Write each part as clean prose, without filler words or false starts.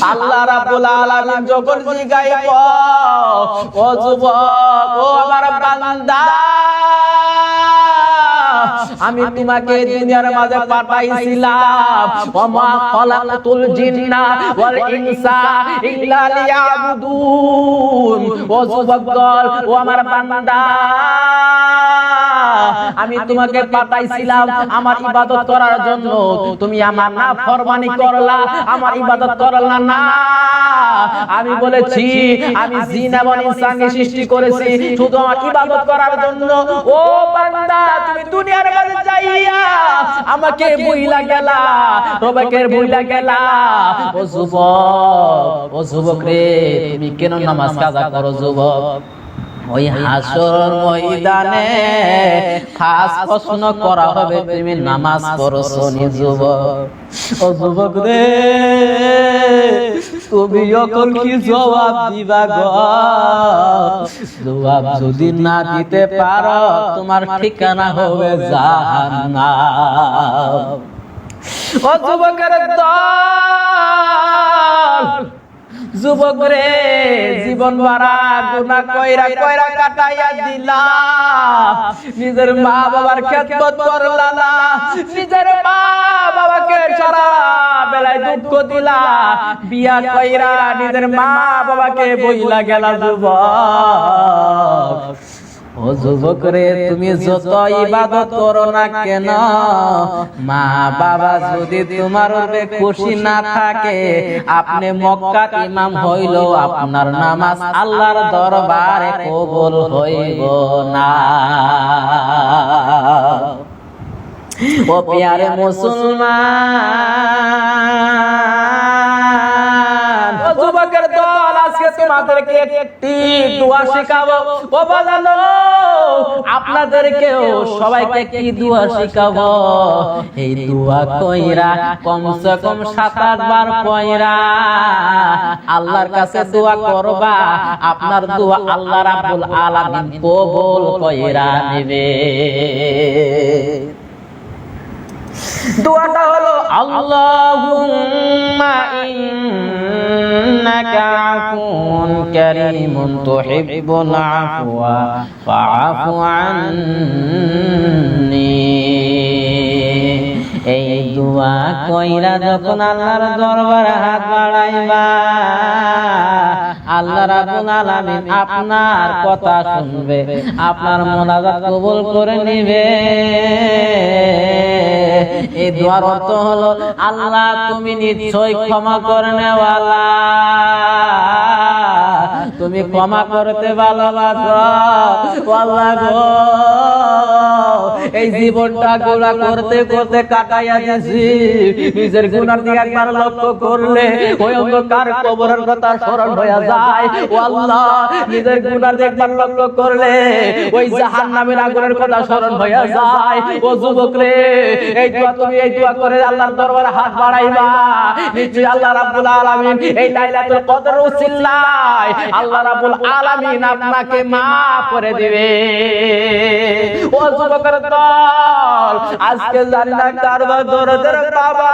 আল্লাহ রাব্বুল আলামিন যখন জিগাইব ও যুবক ও আমার বান্দা আমি তোমাকে দুনিয়ার মাঝে পাঠাইছিলাম ওমা খালাকাতুল জিন্না ওয়াল ইনসা ইল্লা লিয়াবুদুন ও যুবক দল ও আমার বান্দা আমি তোমাকে পাঠাইছিলাম আমার ইবাদত করার জন্য তুমি আমার নাফরমানি করলা আমার ইবাদত করলা না আমি বলেছি আমি জিন এবং ইনসানকে সৃষ্টি করেছি শুধু আমার ইবাদত করার জন্য ও বান্দা তুমি দুনিয়ার মাঝে যাইয়া আমাকে ভুইলা গেলা রবকে ভুইলা গেলা ও যুবক রে তুমি কেন নামাজ কাজা করো যুবক ওই হাসর ময়দানে খাস প্রশ্ন করা হবে তুমি নামাজ পড়ছো নি যুবক ও যুবক রে তুমি এখন কি জবাব দিবা গো জবাব যদি না দিতে পারো তোমার ঠিকানা হবে জাহান্নাম ও যুবকের দল যুবক রে জীবন ভরা গুনাহ কইরা কইরা কাটাইয়া দিলা নিজের মা বাবার খেদমত করলা না নিজের মা বাবাকে সারা বেলায় দুঃখ দিলা বিয়া কইরা নিজের মা বাবাকে বইলা গেলা যুবক ও যুবক রে তুমি যত ইবাদত করো না কেন মা বাবা যদি তোমার উপরে খুশি না থাকে আপনি মক্কার ইমাম হইলো আপনার নামাজ আল্লাহর দরবারে কবুল হইব না ও প্যারে মুসলমান ও যুবকের দল আজকে তোমাদেরকে একটি দোয়া শেখাবো ও বাজানো আপনাদেরকেও সবাইকে কি দোয়া শেখাবো এই দোয়া কইরা কমসে কম 7-8 বার পয়রা আল্লাহর কাছে দোয়া করবা আপনার দোয়া আল্লাহ রাব্বুল আলামিন কবুল কইরা নেবে দোয়াটা হলো আল্লাহুম্মা ইন্নাকা আফুন কারীমুন তুহিব্বুল আফওয়া ফাআফু আন্নী এই দোয়া কইরা যখন আল্লাহর দরবারে হাত বাড়াইবা আল্লাহ রাব্বুল আলামিন আপনার কথা শুনবে আপনার মুনাজাত কবুল করে নেবে এই দোয়ার অর্থ হলো আল্লাহ তুমি নিশ্চয়ই ক্ষমা করনেওয়ালা তুমি ক্ষমা করতে ভালোবাসো আল্লাহ গো এই জীবনটা গুনাহ করতে করতে কাটাইয়া দিছি নিজের গুনার দিকে একবার লক্ষ্য করলে ওই অন্ধকার কবরের কথা স্মরণ হয়ে যায় ও আল্লাহ নিজের গুনার দিকে একবার লক্ষ্য করলে ওই জাহান্নামের আগুনের কথা স্মরণ হয়ে যায় ও যুবক রে এই দোয়া করে আল্লাহর দরবারে হাত বাড়াইবা নিশ্চয়ই আল্লাহ রাব্বুল আলামিন এই লাইলাতুল কদর উসিলায় আল্লাহ রাব্বুল আলামিন আপনাকে maaf করে দিবে ও যুবকের দল আজকে জানি না কার দরদের বাবা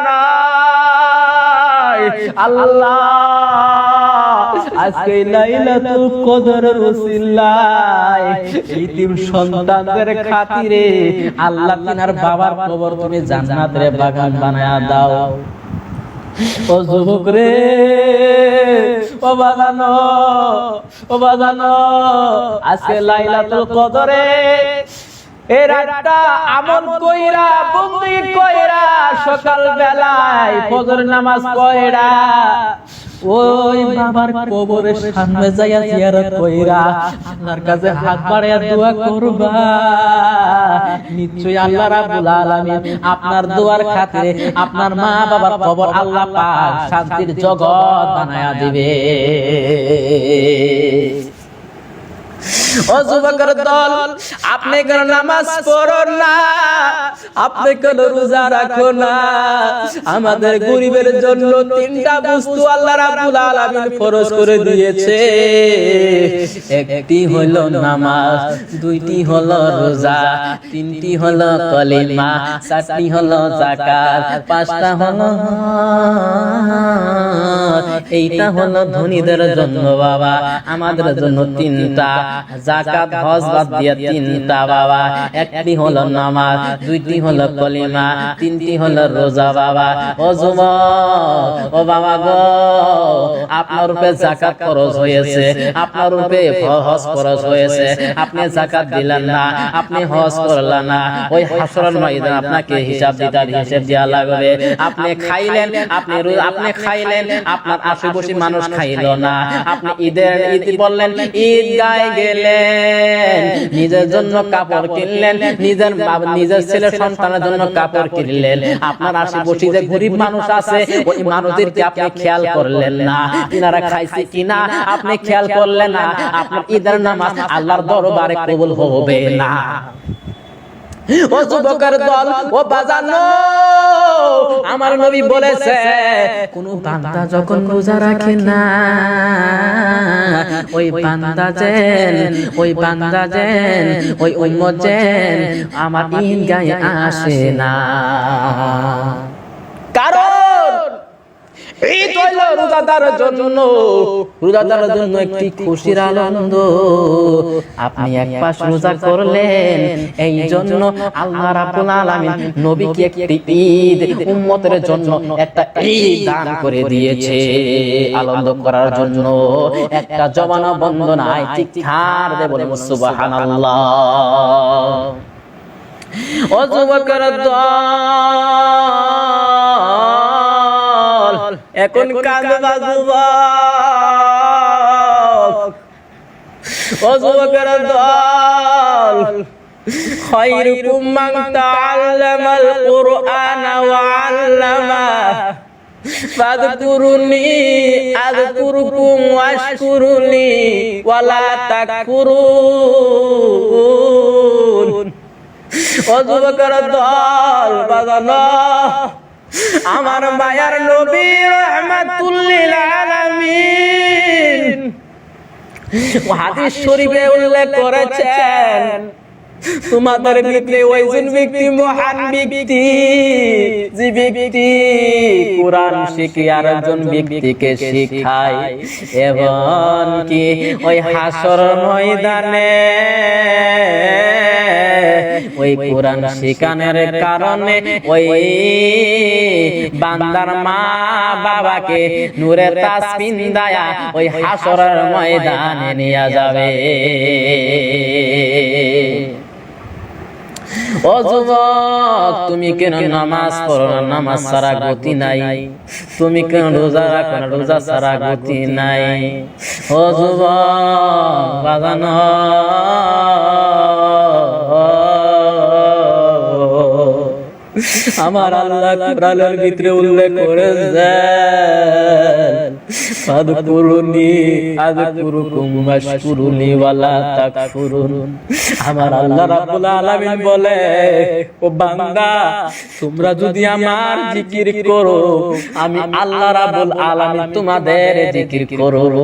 নাই আল্লাহ আজকে লাইলাতুল কদরের উসিলায় ইতিম সন্তানদের খাতিরে আল্লাহ তিনার বাবার কবর তুমি জান্নাতের বাগান বানায়া দাও ও যুবক রে ও বাজানো আজকে লাইলাতুল কদরে এই রাতটা আমল কইরা বন্দি কইরা সকাল বেলায় ফজর নামাজ পড়া ওই বাবার কবরের সামনে যাইয়া জিয়ারত কইরা আল্লাহর কাছে হাত বাড়াইয়া দোয়া করবা নিশ্চয়ই আল্লাহ রাব্বুল আলামিন আপনার দোয়ার খাতিরে আপনার মা বাবার কবর আল্লাহ পাক শান্তির জগৎ বানায়া দিবে ও যুবকের দল আপনি কেন নামাজ পড়ো না আপনি কেন রোজা রাখো না আমাদের গরিবের জন্য তিনটা বস্তু আল্লাহ রাব্বুল আলামিন ফরজ করে দিয়েছে একটি হলো নামাজ দুইটি হলো রোজা তিনটি হলো কলিমা চারটি হলো যাকাত পাঁচটা হলো এইটা হলো ধনীদের জন্য বাবা, আমাদের জন্য তিনটা, যাকাত হজ বাদ দিয়ে তিনটা বাবা। একটি হলো নামাজ, দুইটি হলো কলিমা, তিনটি হলো রোজা বাবা। ও যুবক, ও বাবা গো, আপনার উপরে যাকাত ফরজ হয়েছে, আপনার উপরে হজ ফরজ হয়েছে, আপনি যাকাত দিলেন না, আপনি হজ করলেন না, ওই হাসরের ময়দানে আপনাকে হিসাব দেওয়া লাগবে। আপনি খাইলেন, আপনি খাইলেন, আপনার আশেপাশে মানুষ খাইলো না, আপনি ঈদ বললেন, ঈদ গায়ে গেলেন, নিজের জন্য কাপড় কিনলেন, নিজের ছেলে সন্তানের জন্য কাপড় কিনলেন, আপনার আশেপাশে যে গরিব মানুষ আছে ওই মানুষদেরকে আপনি খেয়াল করলেন না, তিনারা খাইছে কিনা আপনি খেয়াল করলেন না, আপনার ঈদের নামাজ আল্লাহর দরবারে কবুল হবে না। ও যুবকের দল, ও বাজানো, আমার নবী বলেছে কোন বান্দা যখন রোজা রাখে না, ওই বান্দা যেন ওই উম্মত যেন আমার ঈদগাহে আসে না। কারণ ঈদ হইল রোজাদারের জন্য একটি খুশির আনন্দ। আপনি এক পাশ রোজা করলেন, এই জন্য আল্লাহ রাব্বুল আলামিন নবীকে একটি ঈদ, উম্মতের জন্য একটা ঈদ দান করে দিয়েছে, আনন্দ করার জন্য। একটা জবানা বন্ধ নাই, চিৎকার দিয়ে বলেন সুবহানাল্লাহ। ও যুবকের দল, এখন কাঁদবা যুবক, ও যুবকের দল, খায়রুকুম মান তাআল্লামাল কুরআনা ওয়া আল্লামা, ফাযকুরুনি আযকুরুকুম ওয়াশকুরুলি ওয়া লা তাকফুরুন। ও যুবকের দল, বাজানো, আমার মায়ার নবী রাহমাতুল লিল আলামিন হাদিস শরীফে উল্লেখ করেছেন, তোমাদের ভিতরে ওইজন ব্যক্তি মহান ব্যক্তি, যে ব্যক্তি কোরআন শিখে আরেকজন ব্যক্তিকে শেখায়, এবং কি ওই হাসর ময়দানে ওই কোরআন শিখানোর কারণে ওই বান্দার মা বাবাকে নূরে তাজ পিন্দায়া ওই হাসরের ময়দানে নিয়ে যাবে। ও যুবক, তুমি কেন নামাজ পড়ো না? নামাজ ছাড়া গতি নাই। তুমি কেন রোজা রাখো না? রোজা ছাড়া গতি নাই। ও যুবক বাজানো, আমার আল্লাহ কোরআনের ভিতরে উল্লেখ করেছেন, ফাযকুরুনি আযকুরুকুম ওয়াশকুরুলি ওয়া লা তাকফুরুন। আমার আল্লাহ রাব্বুল আলামিন বলে, ও বান্দা, তোমরা যদি আমার জিকির করো, আমি আল্লাহ রাব্বুল আলামিন তোমাদের জিকির করব।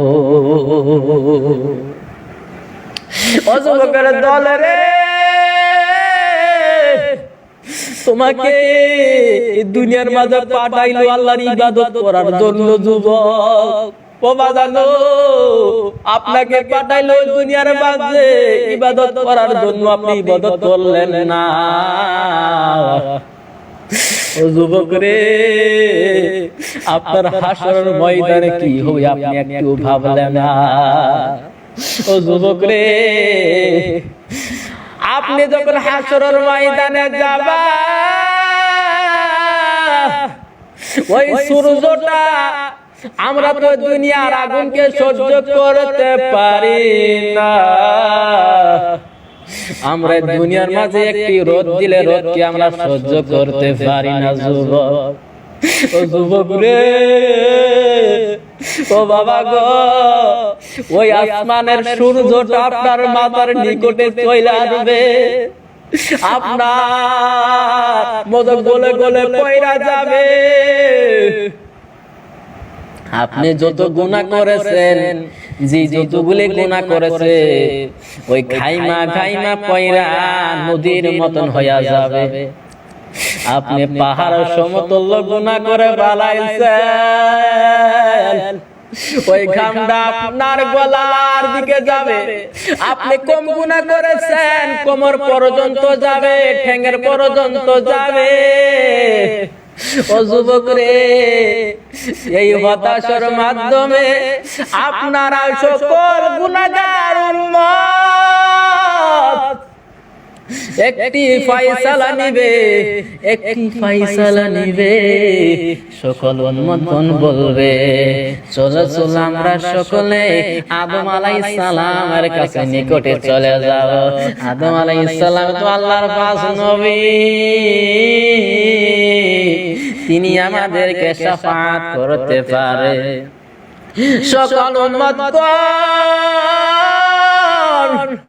ও যুবকের দল রে, তোমাকে দুনিয়ার মাঝে পাঠাইলো আল্লাহর ইবাদত করার জন্য। যুবক ও বাজানো, আপনাকে পাঠাইলো দুনিয়ার মাঝে ইবাদত করার জন্য, আপনি ইবাদত করলেন না। ও যুবক রে, আপনার হাসরের ময়দানে কি হবে আপনি একটু ভাবলেন না? ও যুবক রে, আপনি যখন হাসরের ময়দানে যাবা, ওই সূর্যটা, আমরা তো দুনিয়ার আগুনকে সহ্য করতে পারি না, আমরা দুনিয়ার মাঝে একটি রোদ দিলে রোদকে আমরা সহ্য করতে পারি না। যুবক, ও যুবক রে, ও বাবা গো, ওই আসমানের সূর্যটা আপনার মাথার নিকটে চলে আসবে, আপনার মতো গলে গলে পয়রা যাবে। আপনি যত গুনাহ করেছেন, যে যতগুলি গুনাহ করেছে, ওই খাইমা খাইমা পয়রা নদীর মতন হইয়া যাবে। আপনি পাহাড় সমতুল্য গুনাহ করে বালাইছেন, ওই ঘামটা আপনার গলার দিকে যাবে। আপনি কম গুনাহ করেছেন, কোমর পর্যন্ত যাবে, ঠ্যাঙের পর্যন্ত যাবে। ও যুবক রে, এই হতাশার মাধ্যমে আপনারা সকল গুনাহগার উম্মত একটি ফয়সালা নিবে, একটি ফয়সালা নিবে। সকল উম্মতগণ বলবে, চলো চলো আমরা সকলে আদম আলাইহিস সালামের কাছে নিকটে চলে যাব। আদম আলাইহিস সালাম তো আল্লাহর পাক নবী, তিনি আমাদেরকে শাফাআত করতে পারে। সকল উম্মতগণ